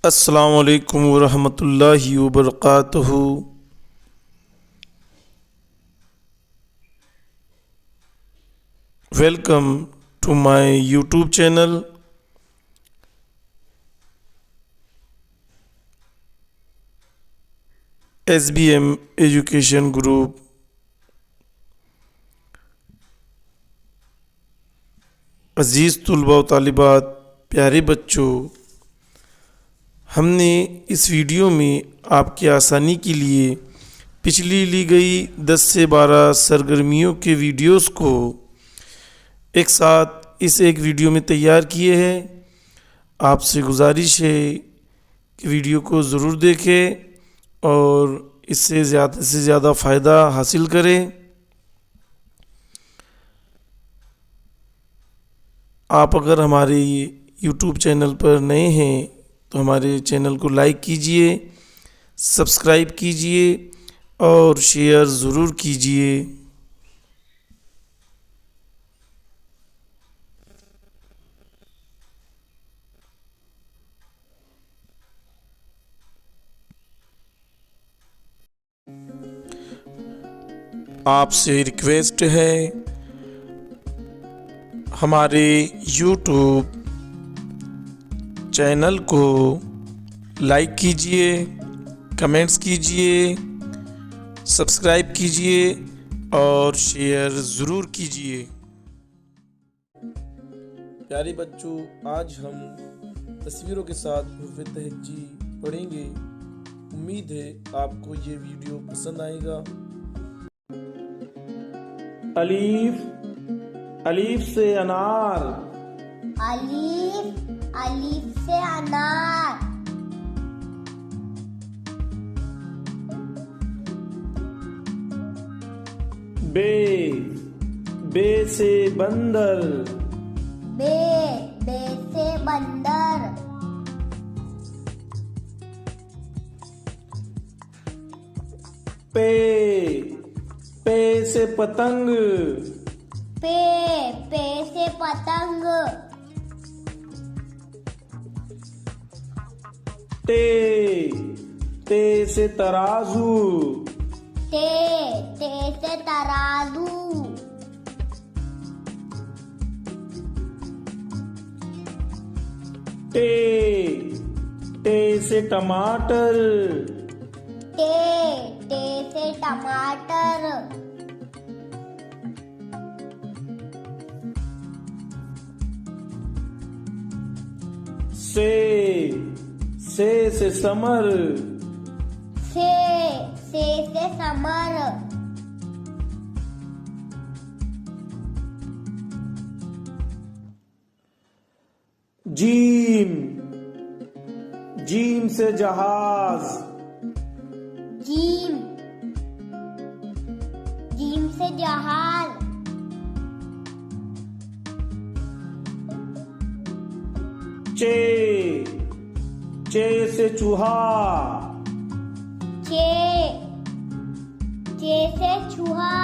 अस्सलामु अलैकुम वरहमतुल्लाहि वबरकातुहू। Welcome to my YouTube channel. SBM education group. अज़ीज़ तुलबा व तालिबात, प्यारे बच्चों, हमने इस वीडियो में आपकी आसानी के लिए पिछली ली गई 10 से 12 सरगर्मियों के वीडियोस को एक साथ इस एक वीडियो में तैयार किए हैं। आपसे गुजारिश है कि वीडियो को ज़रूर देखें और इससे ज़्यादा से ज़्यादा फ़ायदा हासिल करें। आप अगर हमारे यूट्यूब चैनल पर नए हैं तो हमारे चैनल को लाइक कीजिए, सब्सक्राइब कीजिए और शेयर ज़रूर कीजिए। आपसे रिक्वेस्ट है, हमारे यूट्यूब चैनल को लाइक कीजिए, कमेंट्स कीजिए, सब्सक्राइब कीजिए और शेयर ज़रूर कीजिए। प्यारे बच्चों, आज हम तस्वीरों के साथ हुरूफ़ तहज्जी पढ़ेंगे। उम्मीद है आपको ये वीडियो पसंद आएगा। अलीफ, अलीफ से अनार। अलीफ, अलीफ से अनार। बे, बे से बंदर। बे, बे से बंदर। पे, पे से पतंग। पे, पे से पतंग। टे, टे से तराजू। टे, टे से तराजू। टे, टे से टमाटर। टे, टे से टमाटर। से समर। से समर। जीम, जीम से जहाज। जीम, जीम से जहाज। चे, चे से चूहा। चे, चे से चूहा।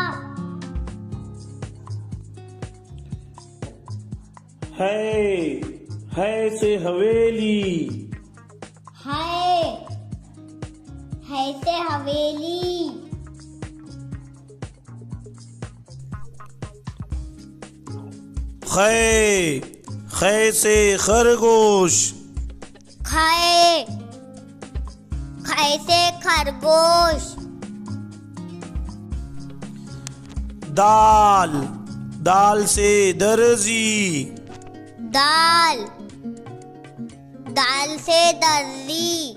है से हवेली। है से हवेली। खे से खरगोश। खे, खे से खरगोश। दाल, दाल से दर्जी। दाल, दाल से दर्जी।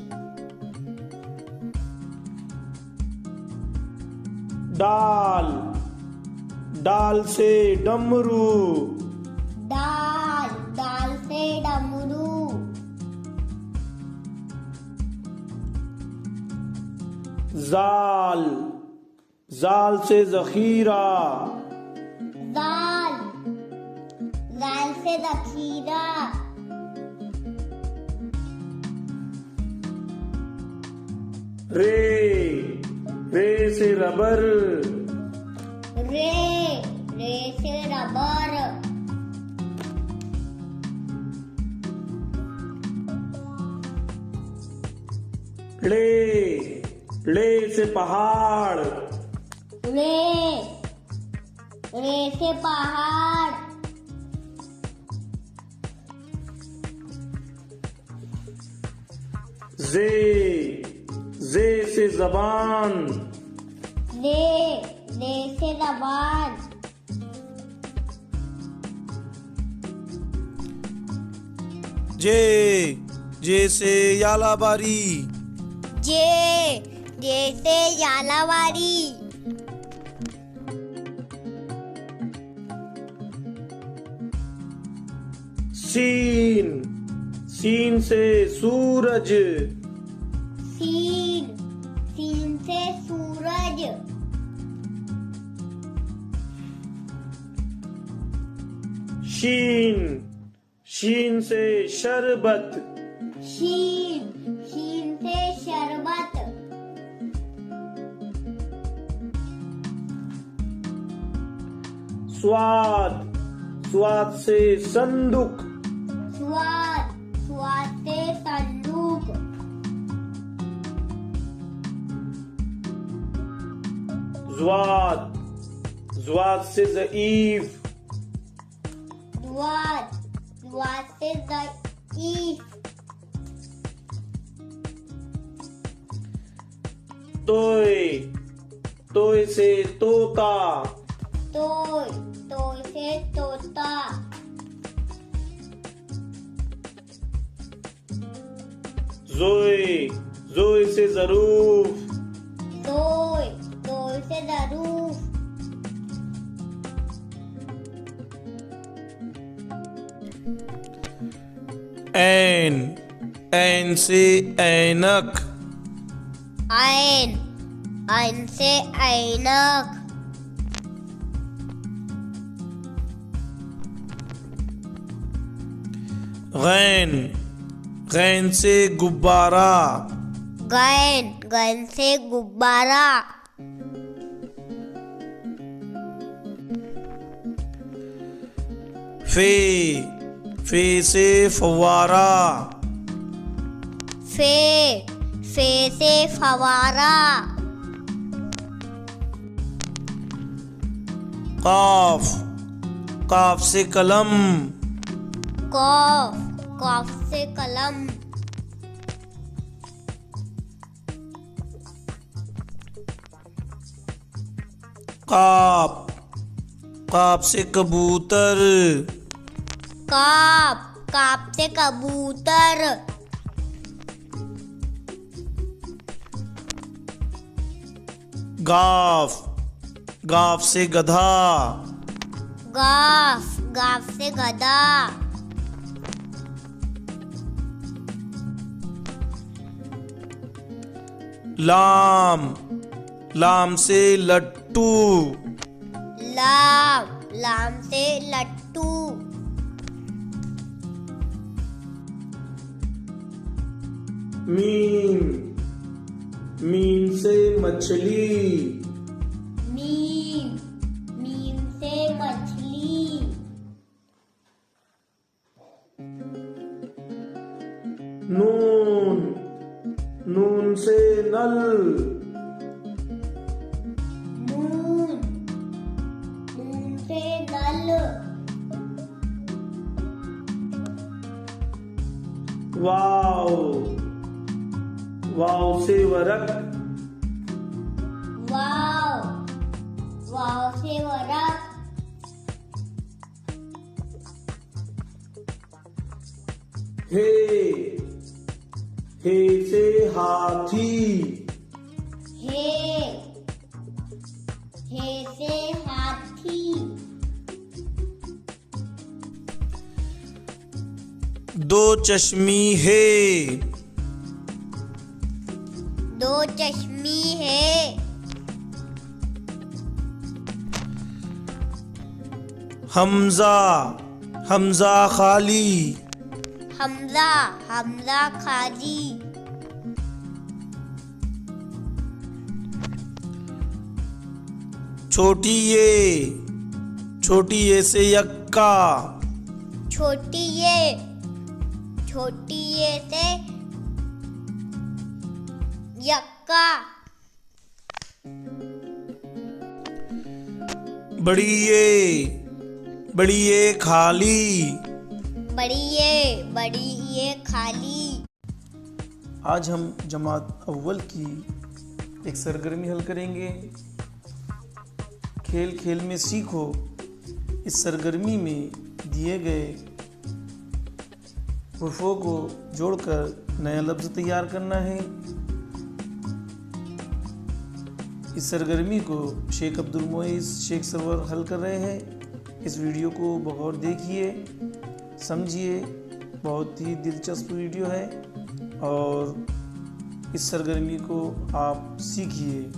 डाल, डाल से डमरू। दाल, दाल से डमरू। जाल, जाल से जखीरा। दाल, दाल से जखीरा। रे से रबर। रे से रबर। ड़े से पहाड़, रे से पहाड़, जे से जबान, दे से जबान, जे से यालाबारी, जे से यालावारी, सीन से सूरज, सीन से सूरज, शीन से शरबत, शीन से शरबत, स्वाद से संदूक, स्वाद से संदूक, ज़्वाद से ज़ईफ, स्वाद से ज़ईफ, तोय से तोता, तोय से तोता, जोय से ज़रूफ, जोय से ज़रूफ, ऐन से ऐनक, ऐन से ऐनक, गैन से गुब्बारा, गैन से गुब्बारा, फे से फव्वारा, फे से फवारा, काफ से कलम, कॉफ से कलम, काप से कबूतर, काप से कबूतर, गाफ से गधा, गाफ से गधा, लाम से लट्टू, लाम से लट्टू, मीम से मछली, मीम से मछली, नून से नल, नून से नल, वाव से वरक, वाव से वरक, हे से हाथी, हे से हाथी, दो चश्मी है, हमजा खाली, हमजा खाली, छोटी ये से यक्का, छोटी ये से यक्का बड़ी ये खाली। बड़ी ये खाली। आज हम जमात अव्वल की एक सरगर्मी हल करेंगे। खेल खेल में सीखो। इस सरगर्मी में दिए गए हुर्फों को जोड़कर नया लफ्ज़ तैयार करना है। इस सरगर्मी को शेख अब्दुल मोइज़ शेख सरवर हल कर रहे हैं। इस वीडियो को बगौर देखिए, समझिए, बहुत ही दिलचस्प वीडियो है और इस सरगर्मी को आप सीखिए।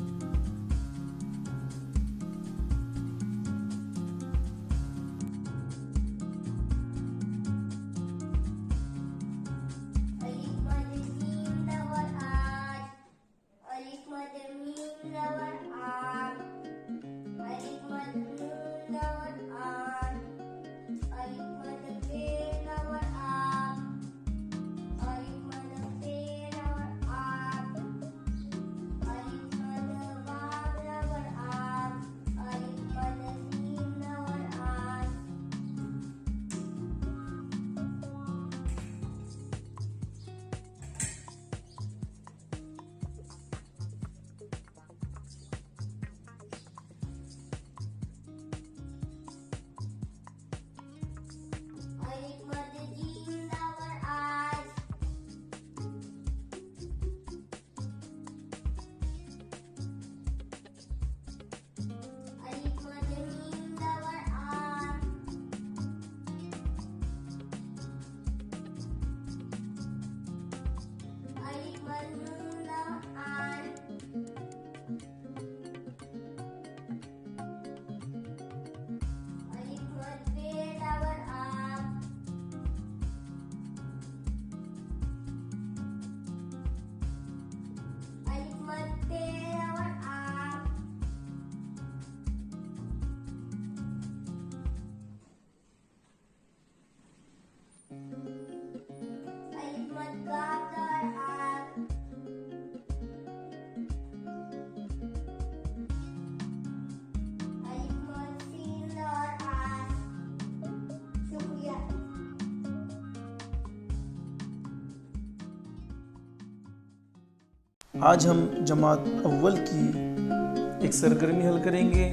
आज हम जमात अव्वल की एक सरगर्मी हल करेंगे।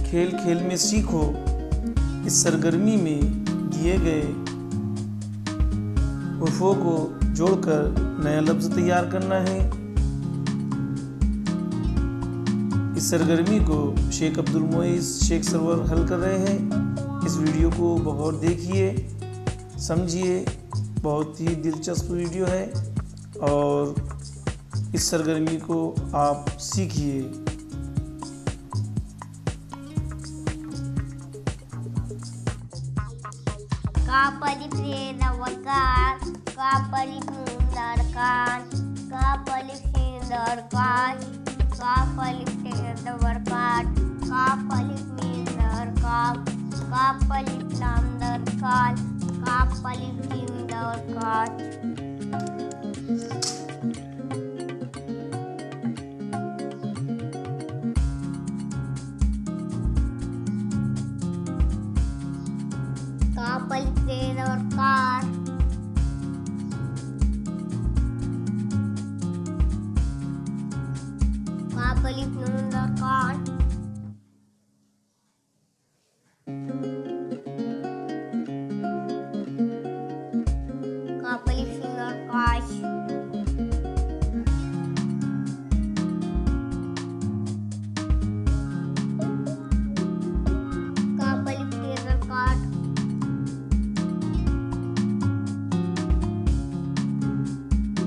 खेल खेल में सीखो। इस सरगर्मी में दिए गए हुर्फों को जोड़कर नया लफ्ज़ तैयार करना है। इस सरगर्मी को शेख अब्दुल मोइज़ शेख सरवर हल कर रहे हैं। इस वीडियो को बगौर देखिए, समझिए, बहुत ही दिलचस्प वीडियो है और इस सरगर्मी को आप सीखिए। Kapali prena wakat, kapali mundarkan, kapali sindarkan, kapali prena wakat, kapali mundarkan, kapali sindarkan, kapali sindarkan. Kapal train और कार, kapal plane और कार, kapal plane और काश, kapal plane और काट,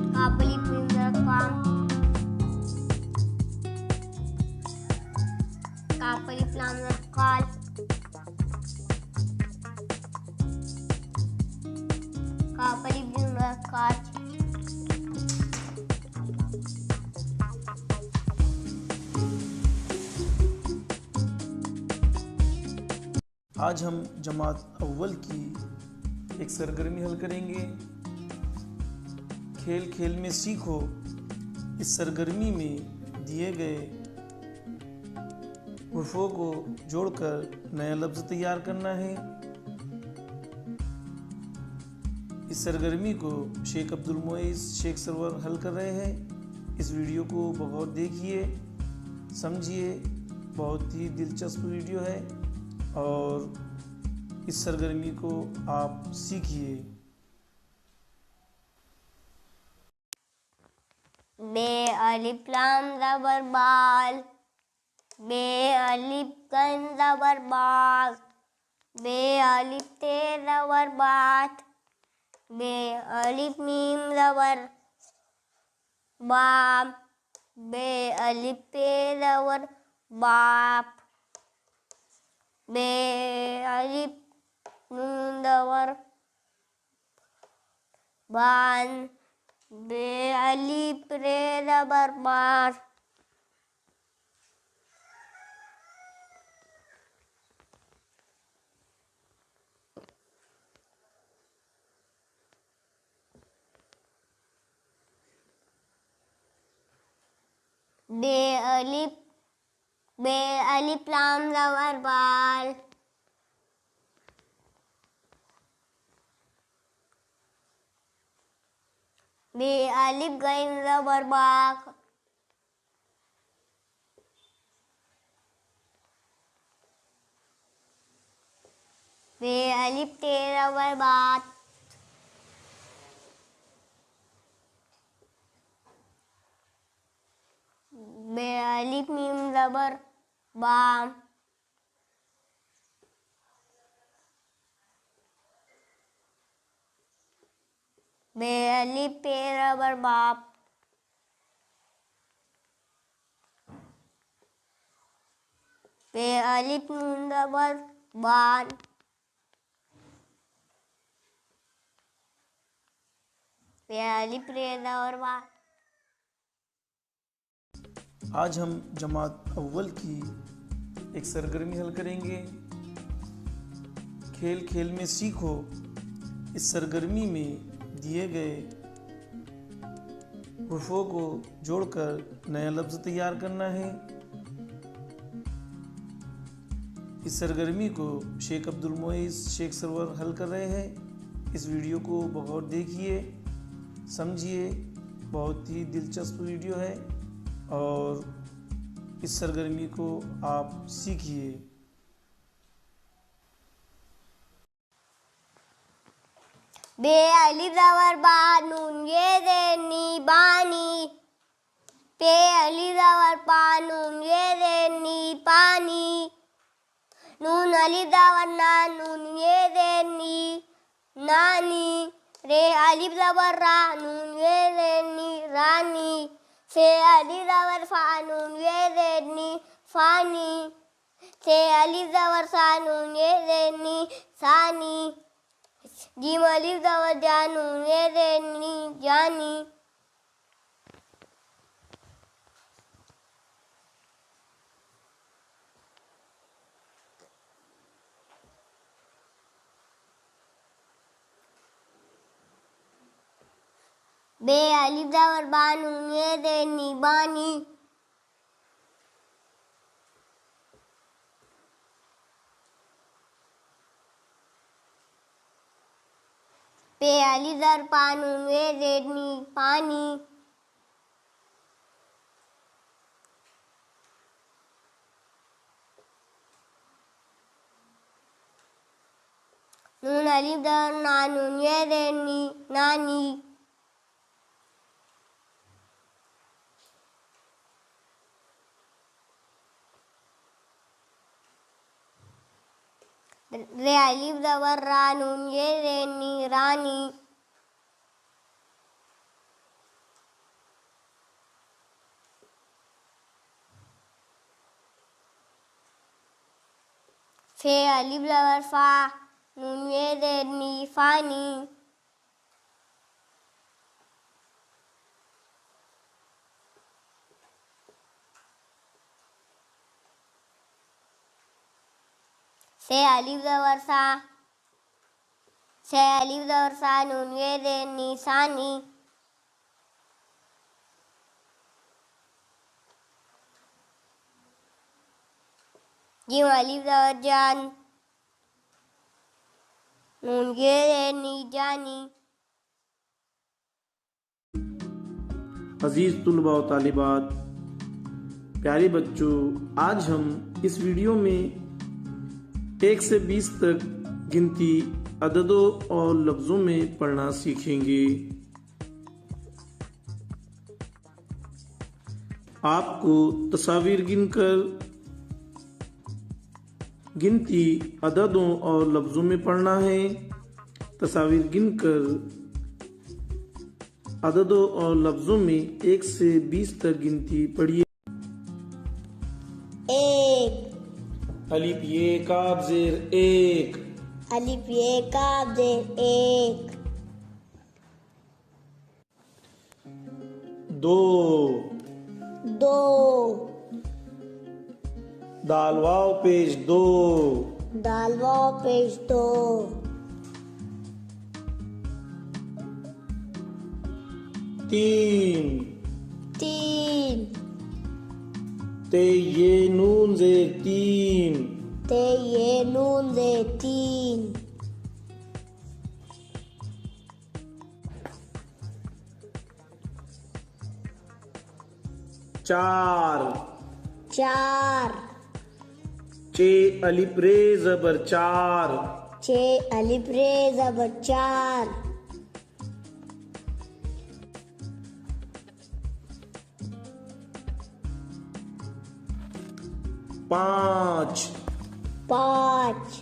kapali pindakan, kapali planakal, kapali pindakan. आज हम जमात अव्वल की एक सरगर्मी हल करेंगे। खेल खेल में सीखो। इस सरगर्मी में दिए गए हुर्फों को जोड़कर नया लफ्ज़ तैयार करना है। इस सरगर्मी को शेख अब्दुल मोइस शेख सरवर हल कर रहे हैं। इस वीडियो को बहुत देखिए, समझिए, बहुत ही दिलचस्प वीडियो है और इस सरगर्मी को आप सीखिए। बे अलिफ लाम ज़बर बाल, बे अलिफ गैन ज़बर बाग, बे अलिफ ते ज़बर बात, बे अलिफ मीम ज़बर बाम, बे अलिफ पे ज़बर बाप, बे अलिफ नून ज़बर बान, बे अलिफ रे ज़बर बार, बे अलिफ लाम ज़बर बाल, बे अलिफ गैन ज़बर बाक, बे अलिफ ते ज़बर बात, बे अलिफ मीम ज़बर बाम, बे अलिफ पे ज़बर बाप, बे अलिफ नून ज़बर बान, बे अलिफ रे ज़बर बार। आज हम जमात अव्वल की एक सरगर्मी हल करेंगे। खेल खेल में सीखो। इस सरगर्मी में दिए गए हुर्फों को जोड़कर नया लफ्ज़ तैयार करना है। इस सरगर्मी को शेख अब्दुल मोइस शेख सरवर हल कर रहे हैं। इस वीडियो को बहुत देखिए, समझिए, बहुत ही दिलचस्प वीडियो है और इस सरगर्मी को आप सीखिए। बे अलिफ ज़बर बा नून ये दे नी बानी, पे अलिफ ज़बर पा नून ये दे नी पानी, नून अलिफ ज़बर ना नून ये दे नी नानी, रे अलिफ ज़बर रा नून ये दे नी रानी, से अलिफ ज़बर फा नून ये दे नी फानी, से अलिफ ज़बर सा नून ये दे नी सानी, जीम अलिफ ज़बर जा नून ये दे नी जानी, बे अलिफ ज़बर बा नून ये दे नी बानी, पे अलिफ ज़बर पा नून ये दे नी पानी, नून अलिफ ज़बर ना नून ये दे नी नानी, रे अलिफ ज़बर रा नून ये दे नी रानी, फे अलिफ ज़बर फा नून ये दे नी फानी, से अलिफ ज़बर सा नून ये दे नी सानी, जीम अलिफ ज़बर जान, नून ये ज़ेर नी जानी। अजीज़ तुलबा और तालिबात, प्यारे बच्चों, आज हम इस वीडियो में 1 से 20 तक गिनती अददों और लफ्ज़ों में पढ़ना सीखेंगे। आपको तस्वीर गिनकर गिनती अददों और लफ्ज़ों में पढ़ना है। तस्वीर गिनकर अददों और लफ्ज़ों में 1 से 20 तक गिनती पढ़िए। 1, अलिफ ये काफ ज़ेर 1, अलिफ ये काफ ज़ेर 1, 2, 2, दाल वाव पेश 2, दाल वाव पेश 2, 3, 3, ते ये नून ज़ेर 3, ते ये नून ज़ेर 3, 4, 4, चे अलिफ रे ज़बर 4, छे अलिफ रे ज़बर 4, 5, 5,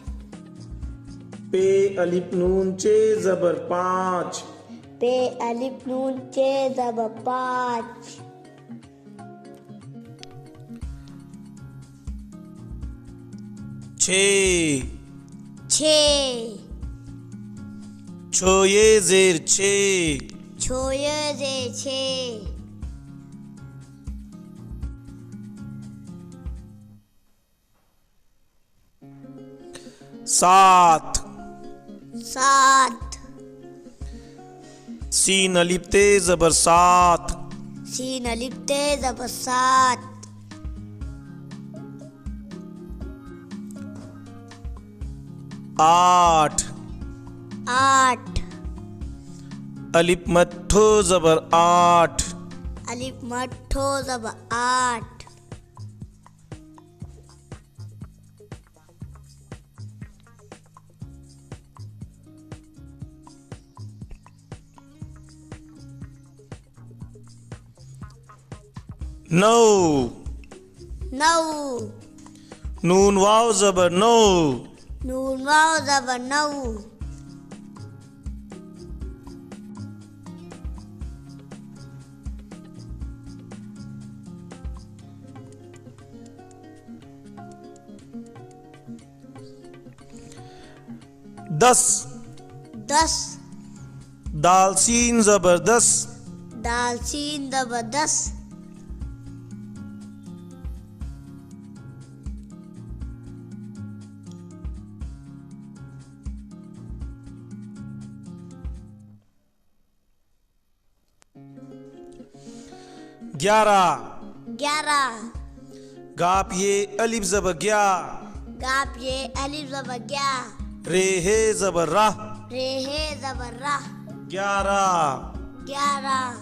पे अलिफ नून चे ज़बर 5, पे अलिफ नून चे ज़बर 5, 6, 6, छो ये ज़ेर 6, छो ये ज़ेर 6, 7, 7, सीन अलिफ ते ज़बर 7, सीन अलिफ ते ज़बर 7, 8, 8, अलिफ मट्ठो ज़बर 8, अलिफ मट्ठो ज़बर 8, 9, 9, नून वाव ज़बर 9, नून वाव ज़बर 9, 10, 10, दाल सीन ज़बर 10, दाल सीन ज़बर 10, 11, 11, गाप ये अलिफ ज़बर ग्या, गाप ये अलिफ ज़बर ग्या, रे हे ज़बर राह, रे हे ज़बर राह, 11, 11,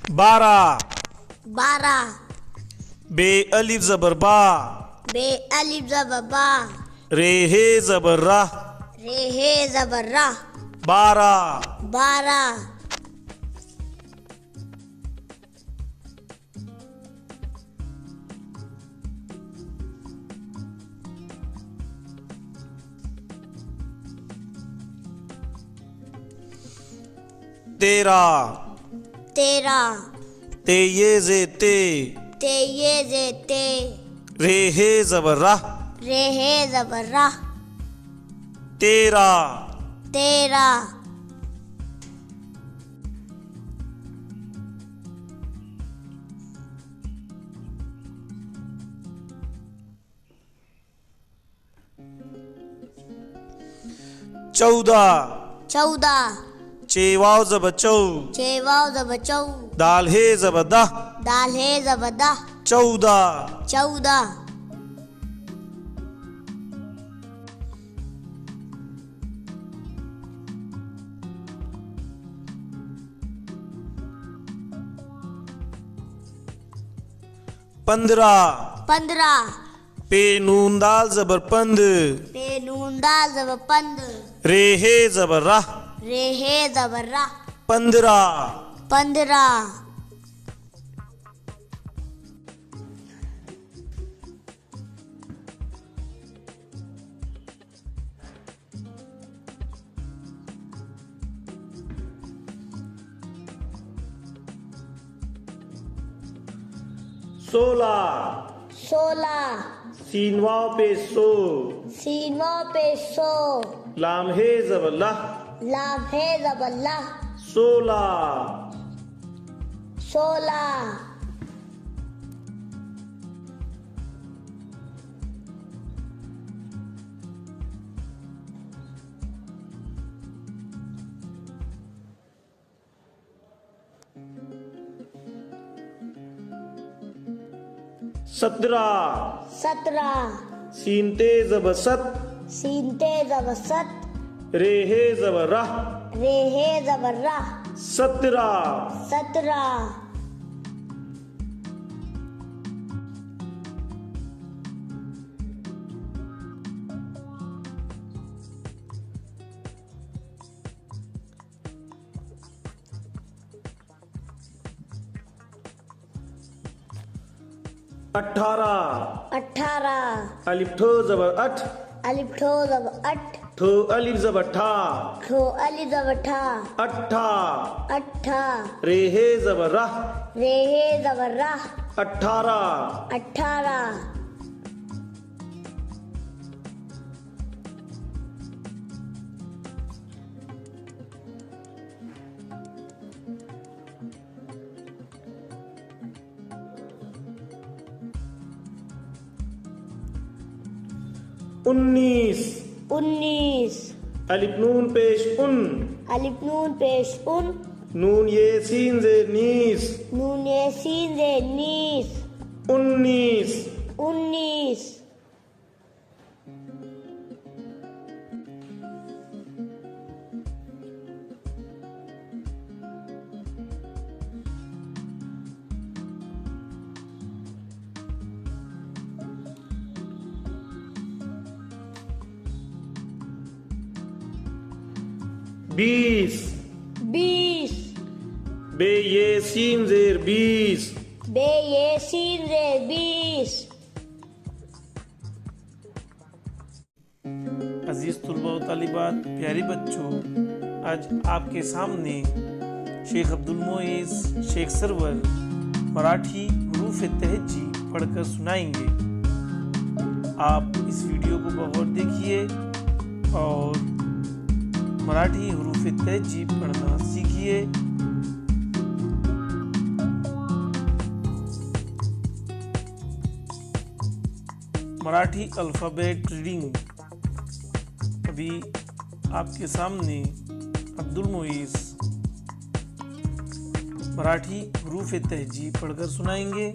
12, 12, बे अलिफ ज़बर बा, बे अलिफ ज़बर बा, रे हे ज़बर राह, रे हे ज़बर राह, 12, 12, 13, 13, ते ये जे ते, ते ये जे ते, रे हे ज़बर राह, रे हे ज़बर राह, 13, 13, 14, 14 14 चे वाव ज़बर चौ छे वाव ज़बर चौ दाल हे ज़बर दा दाल है ज़बर दा 14 14 15 15 पे नून दाल ज़बर पंद पे नून दाल ज़बर पंद रे हे ज़बर रा रे है ज़बर रा 15 15 16 16 सीन वाव पे सो सीन वाव पे सो लाम हे ज़बर ला लाम है ज़बर ला 16 16 17 17 सीन ते ज़बर सत सीन ते ज़बर सत रे हे ज़बर रा रे है ज़बर रा 17 17 18 18 अलिफ ठो ज़बर अठ अलिफ ठो ज़बर अठ ठो अलिफ ज़बर ठा ठो अलिफ ज़बर ठा अट्ठा अट्ठा रे हे ज़बर रा रे है ज़बर रा 18 18 19 19 अलिफ नून पेश उन अलिफ नून पेश उन नून ये सीन जे नीस नून ये सीन जे नीस 19 19 20 20 बे ये सीन जेर 20 बे ये सीन जे 20 अजीज तुलबा व तालिबात, प्यारे बच्चों, आज आपके सामने शेख अब्दुल मोइज़ शेख सरवर मराठी हरूफ तहज्जी पढ़कर सुनाएंगे। आप इस वीडियो को गौर देखिए और मराठी हरूफ तहज्जी पढ़ना सीखिए। मराठी अल्फ़ाबेट रीडिंग अभी आपके सामने अब्दुल मोइज़ मराठी हरूफ तहज्जी पढ़कर सुनाएंगे।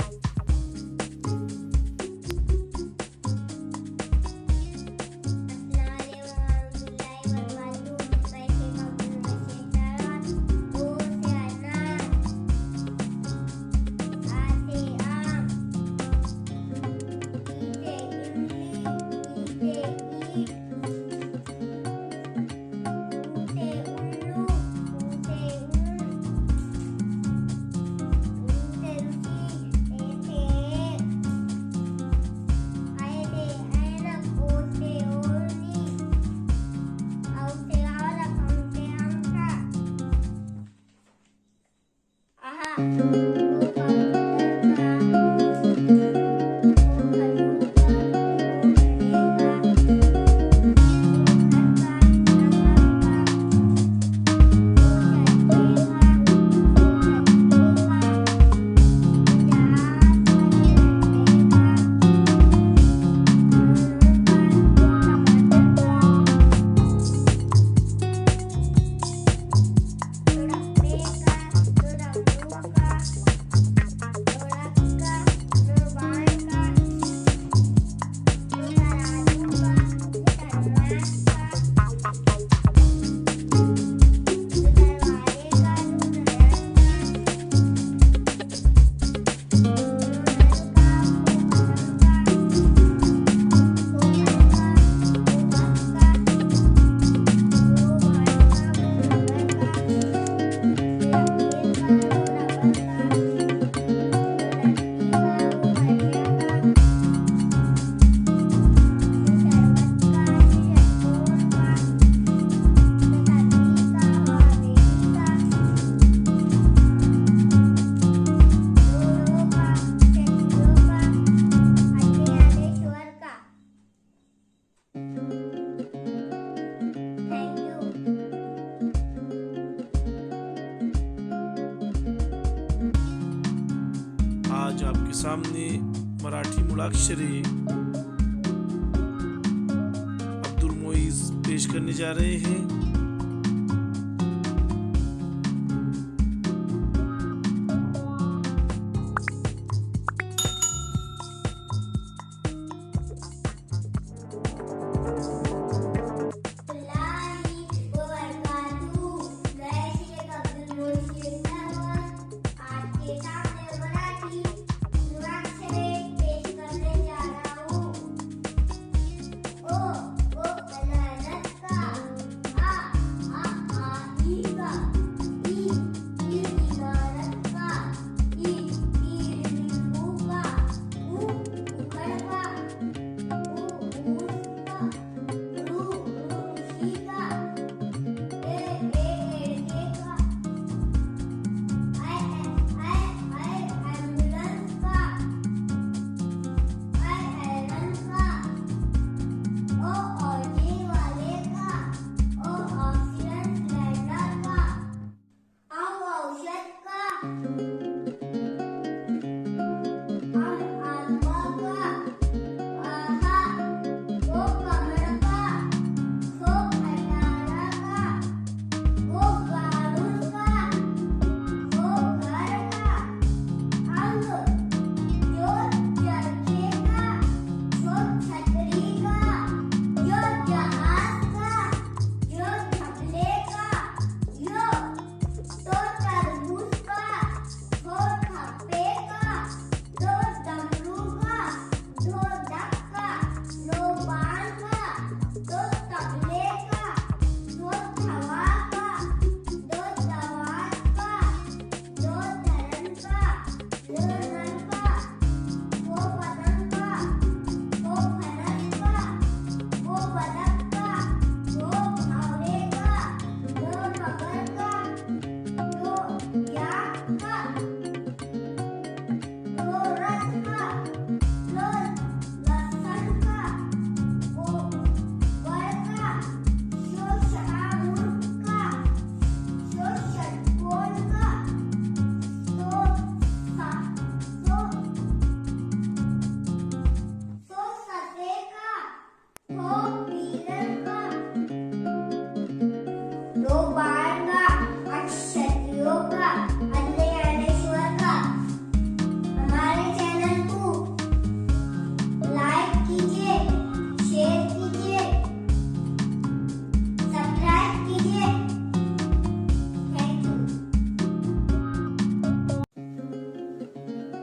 आपके सामने मराठी मुड़ाक्षरे अब्दुल मोइज पेश करने जा रहे हैं।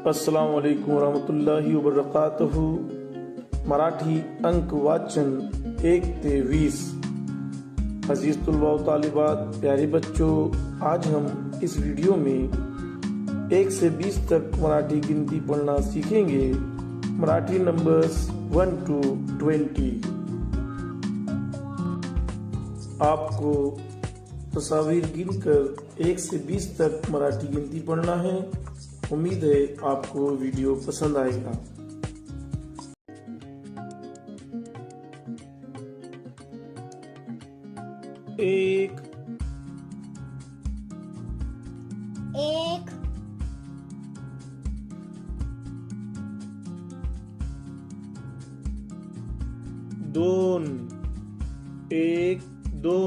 अस्सलाम वालेकुम वरहमतुल्लाहि वबरकातुहू। मराठी अंक वाचन 1 से 20। अजीज तुलबा व तालिबात, प्यारे बच्चों, आज हम इस वीडियो में 1 से 20 तक मराठी गिनती पढ़ना सीखेंगे। Marathi numbers 1 to 20। आपको तस्वीर गिनकर 1 से 20 तक मराठी गिनती पढ़ना है। उम्मीद है आपको वीडियो पसंद आएगा। एक, 2, 1, 2,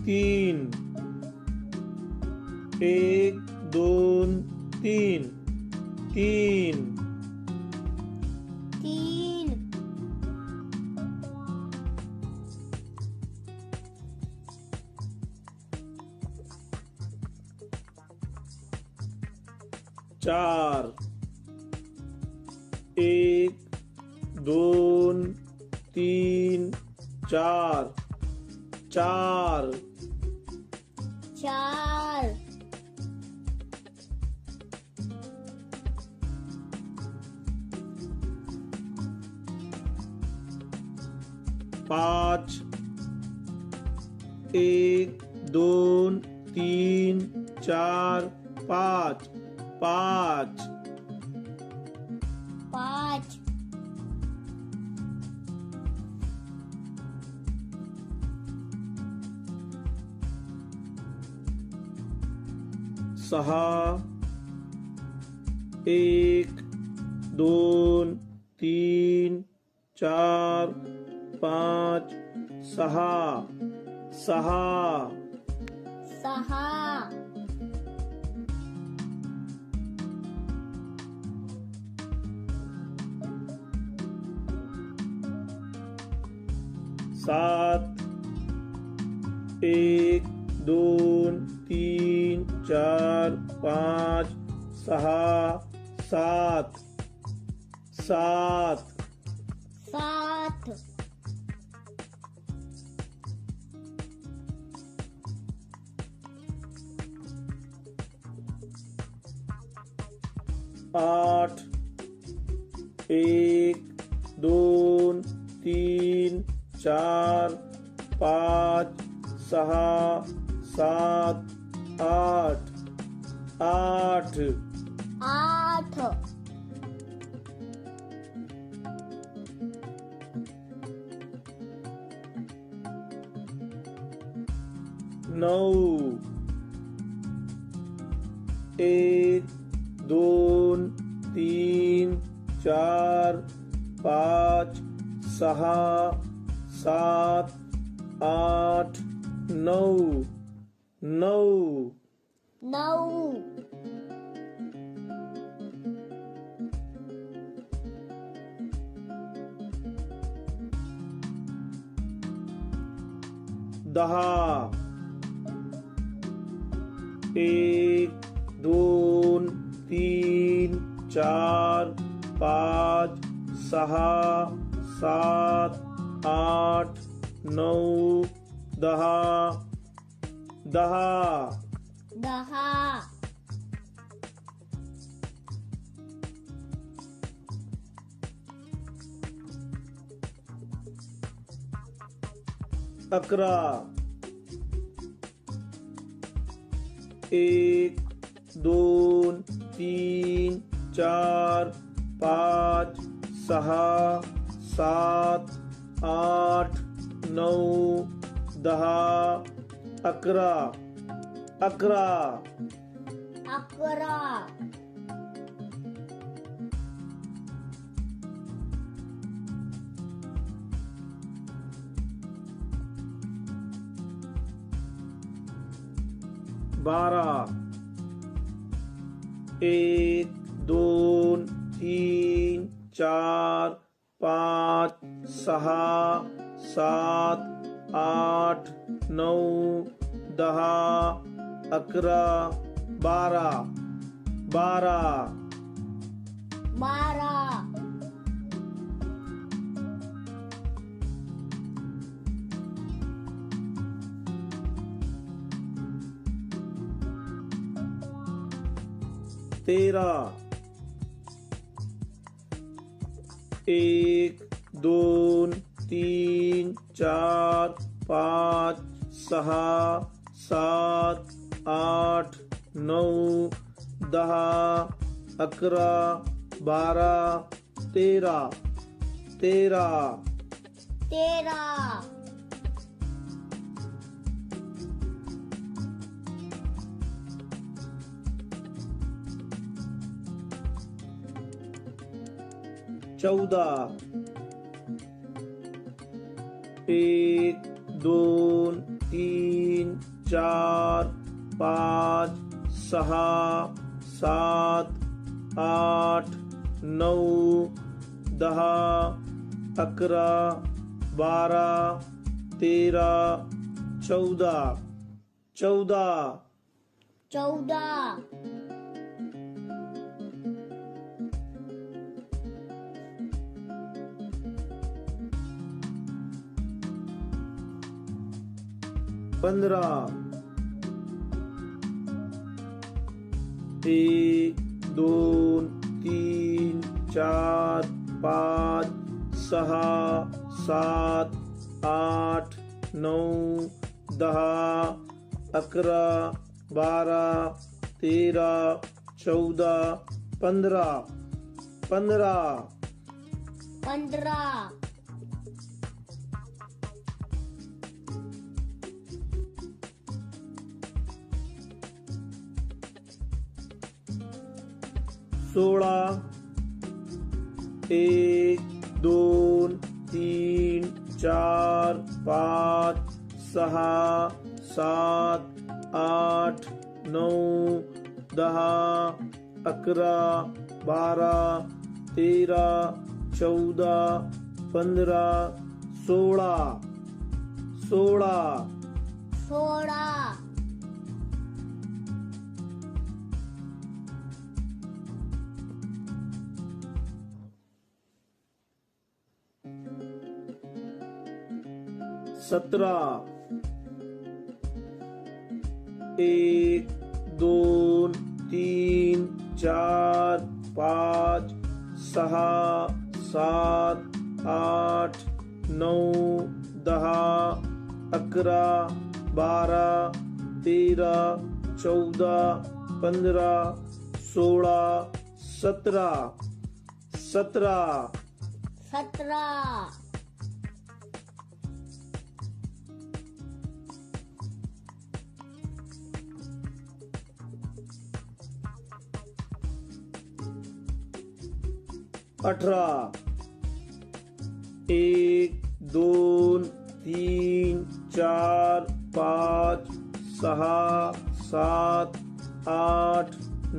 3, 1, 2, 3, 3, 4, 1, 2, 3, 4, 4, 5, 1, 2, 3, 4, 5, 5, सहा 1 2 3 4 5 6 6 सहा 7 1 2 3 4 5 6 7 7 सात 8 1 2 3 4 5 6 7 8 8 आठ 9 1 2 3 4 5 6 7 8 9 9 नऊ 10 1 2 3 4 5 6 7 8 9 10 10 दहा 11 1 2 3 4 5 6 7 8 9 10 11 11 अकरा 12 1 2 3 4 5 6 7 8 9 10 11 12 12 बारा 13 1 2 3 4 5 6 7 8 9 10 11 12 13 13 तेरा 14 1 2 3 4 5 6 7 8 9 10 11 12 13 14 14 14 15 1 2 3 4 5 6 7 8 9 10 11 12 13 14 15 15 15 16 16 1 2 3 4 5 6 7 8 9 10 11 12 13 14 15 16 16 16 17 1 2 3 4 5 6 7 8 9 10 11 12 13 14 15 16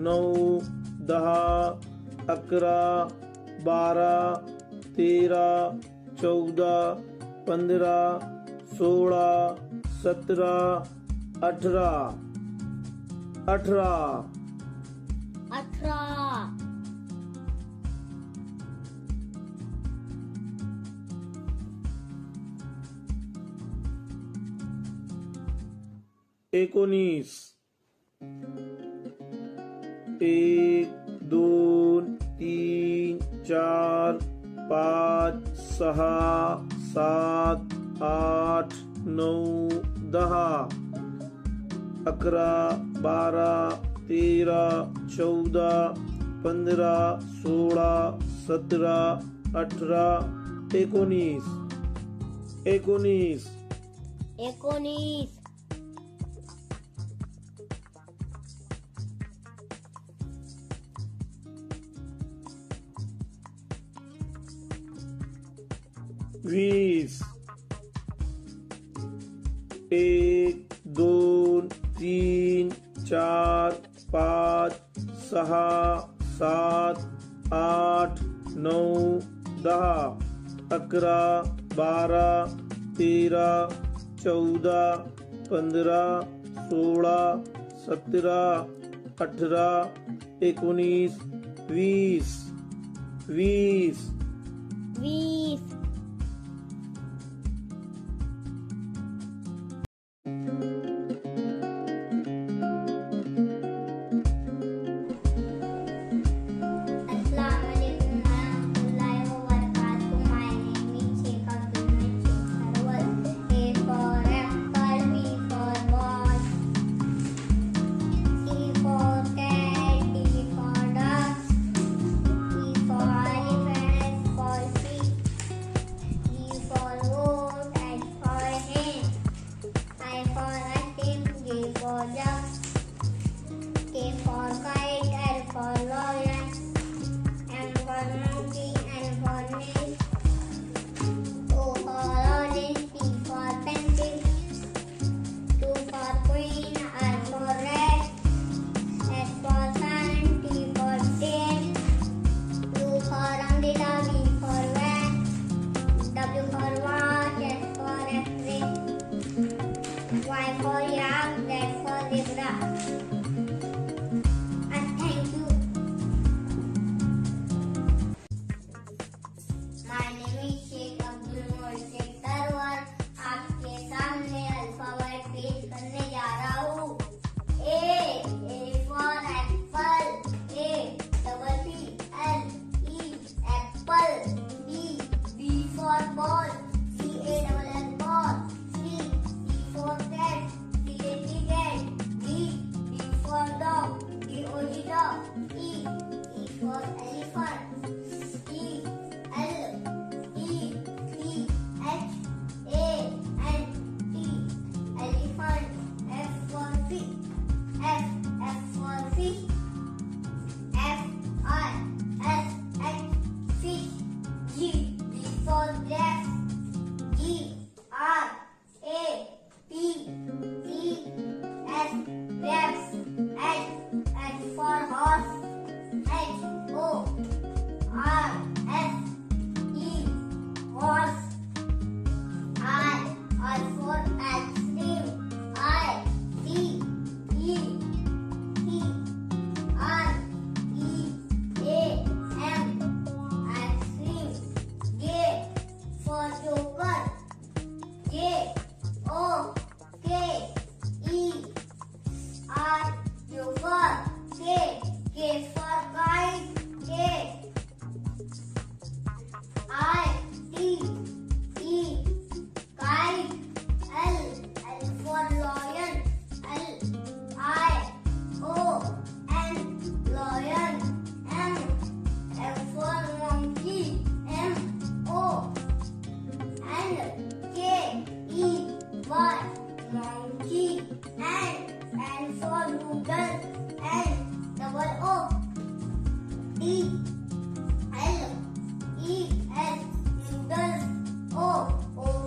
17 17 17 18 1 2 3 4 5 6 7 8 9 10 11 12 13 14 15 16 17 18 18 18 19 1 2 3 4 5 6 7 8 9 10 11 12 13 14 15 16 17 18 19 19 19 20 1 2 3 4 5 6 7 8 9 10 11 12 13 14 15 16 17 18 19 20 20 20 and for noodle, and double O D L E S noodle. O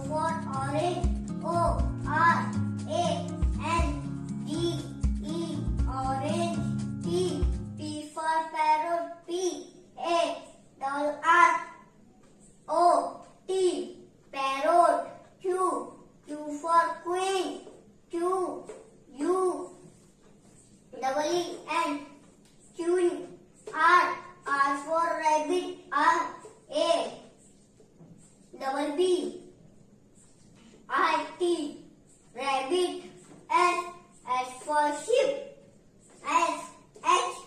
for orange. O R A N G E orange. P for parrot. P A double R O T parrot. Q for queen. Q U double E N queen. R for rabbit. R A double B I T rabbit. S for sheep. S H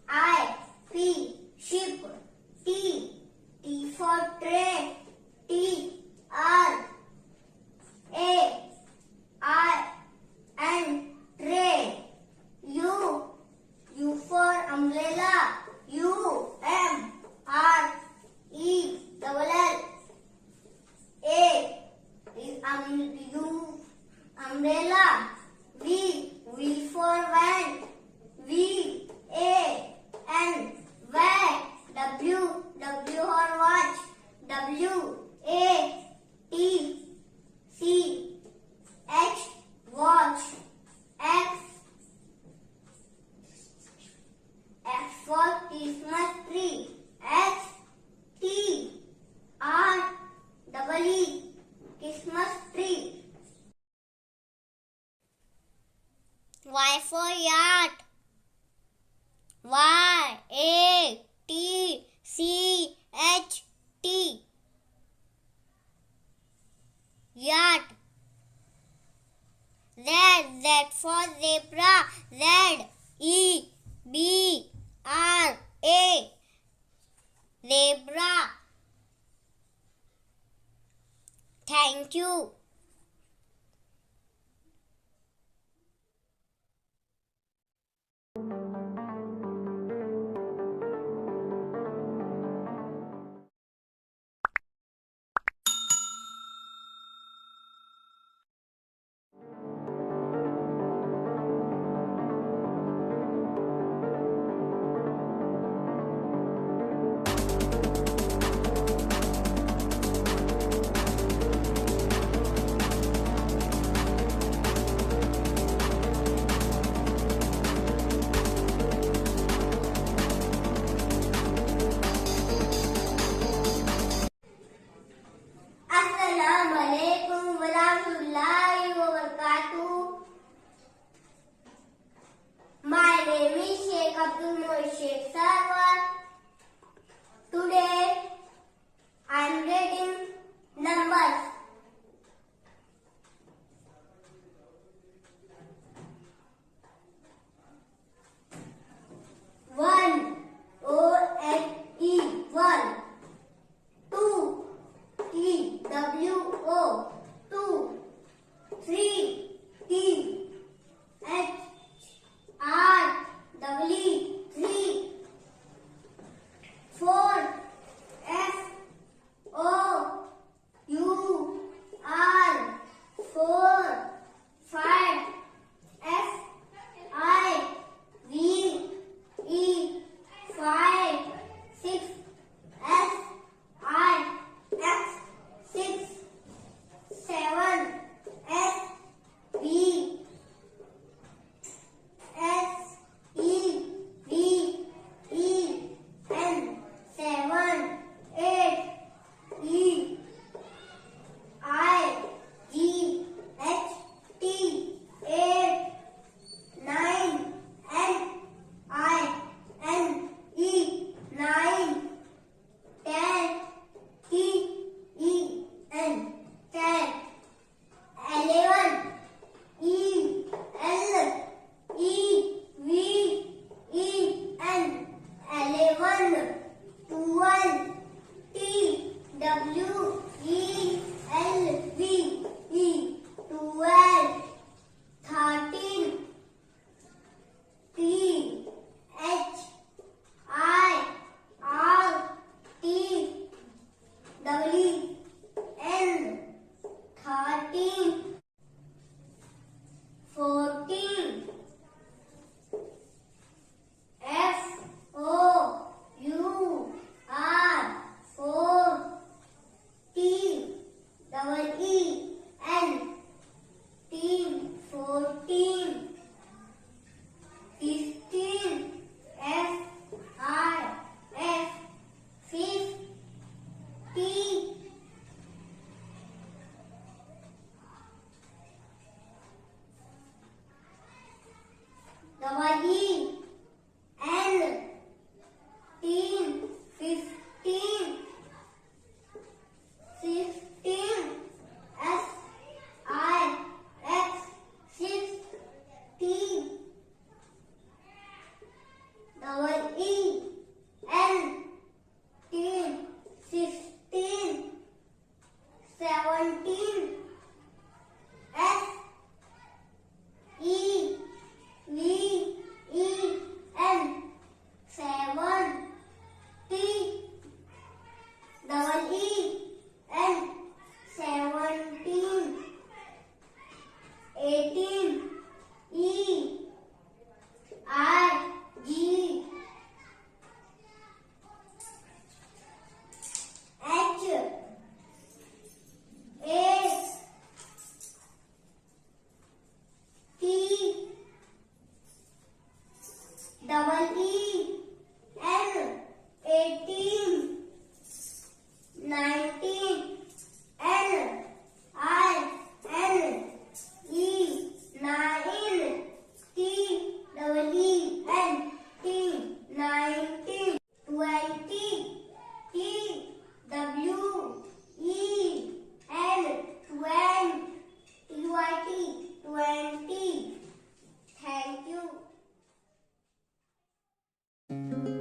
I P sheep. T for train. T R A I N train. U for umbrella. U M R E double L A is U umbrella. V for van. V A N van. W for watch. W A T C H watch. X for Christmas tree. X T R double E Christmas tree. Y for yacht. Y A T C H T yacht. Z for zebra. Z E B R A zebra. Thank you.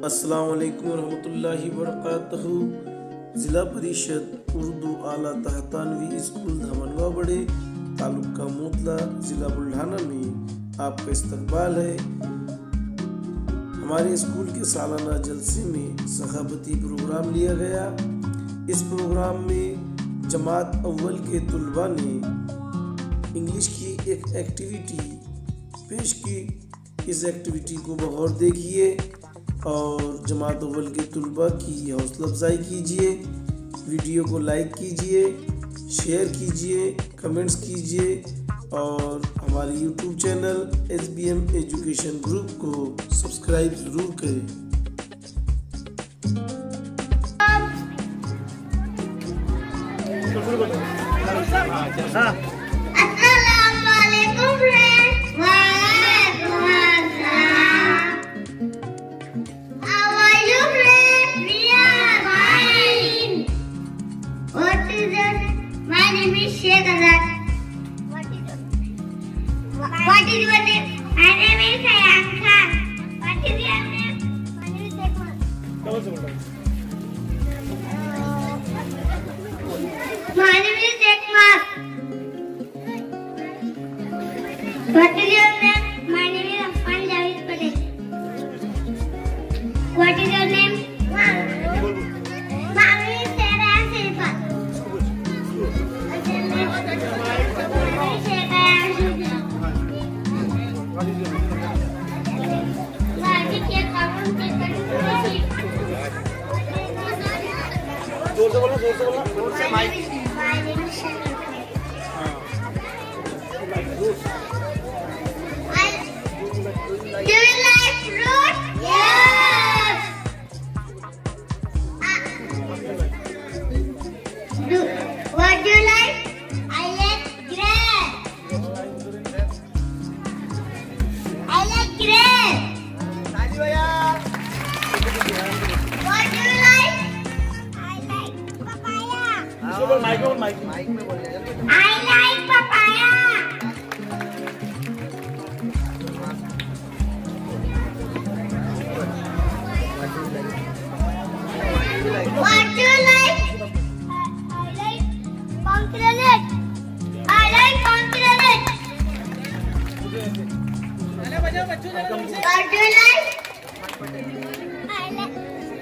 अस्सलाम वालेकुम रहमतुल्लाहि वबरकातुहू। ज़िला परिषद उर्दू आला तहतानवी school Dhamangaon बड़े तालुका मोतला ज़िला बुल्ढाना में आपका इस्तकबाल है। हमारे स्कूल के सालाना जलसे में सखावती प्रोग्राम लिया गया। इस प्रोग्राम में जमात अव्वल के तुलबा ने इंग्लिश की एक एक्टिविटी पेश की। इस एक्टिविटी को बगौर देखिए और जमात अव्वल के तुलबा की हौसला अफजाई कीजिए। वीडियो को लाइक कीजिए, शेयर कीजिए, कमेंट्स कीजिए और हमारे YouTube channel SBM education group को सब्सक्राइब ज़रूर करें। अस्सलामुअलैकुम फ्रेंड्स। वालेकुम अस्सलाम। How are you friends? We are fine. What is your My name is Sheikh Azad. What is your name? My name is Sayan Khan. What is your name? My name is Ekman. My name is Ekman. What is your name? My name is Afan Javed Patel. What is your name? My name is Sarah Sirfat. What is your name? My name is Sarah Sirfat. जोर से mic. My name is Sarah. Do you like fruit? Yes. What do you like? I like grape. I like grape. ताली भैया। What do you like? I like papaya. इसको बोल mic में बोलने हैं। I like papaya. What do you like? I like pomegranate. I like pomegranate. What do you like?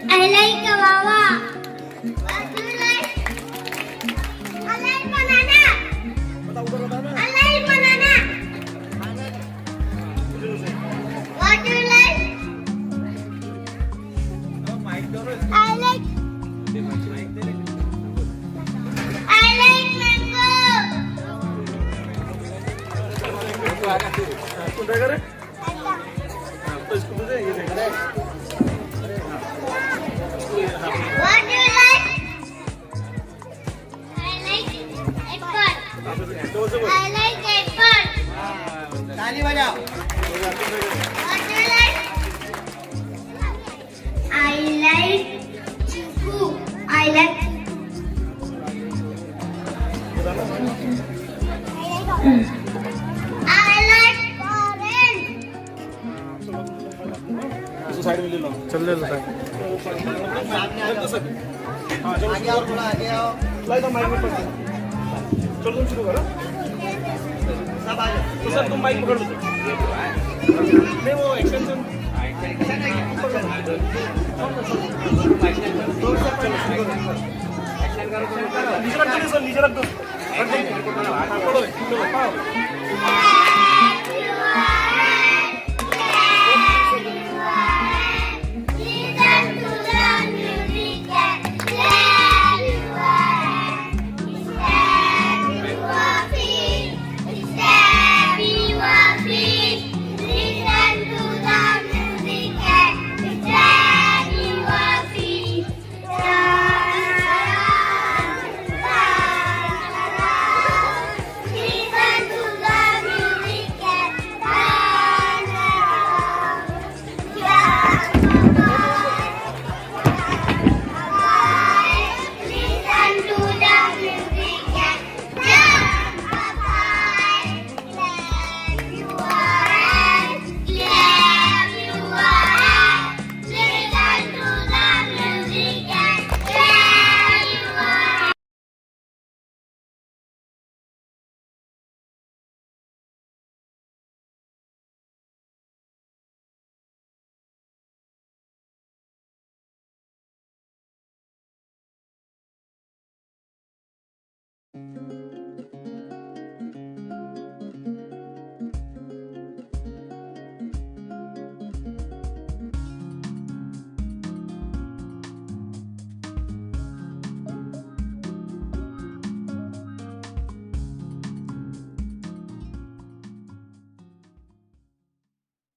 I like guava. What do you like? I like banana. I like banana. What do you like? I like mango. What do you like? I like apple. I like apple. ताली बजाओ। What do you like? I like chiku. I like orange. Side में ले लो, चल ले लो side. आगे आओ, थोड़ा आगे आओ। लाइट माइक में पकड़। चलो तुम शुरू करो। सब आ जाओ। तो सर तुम माइक पकड़ लो। नहीं वो एक्सटेंशन। नीचे रख दो, नीचे रख दो।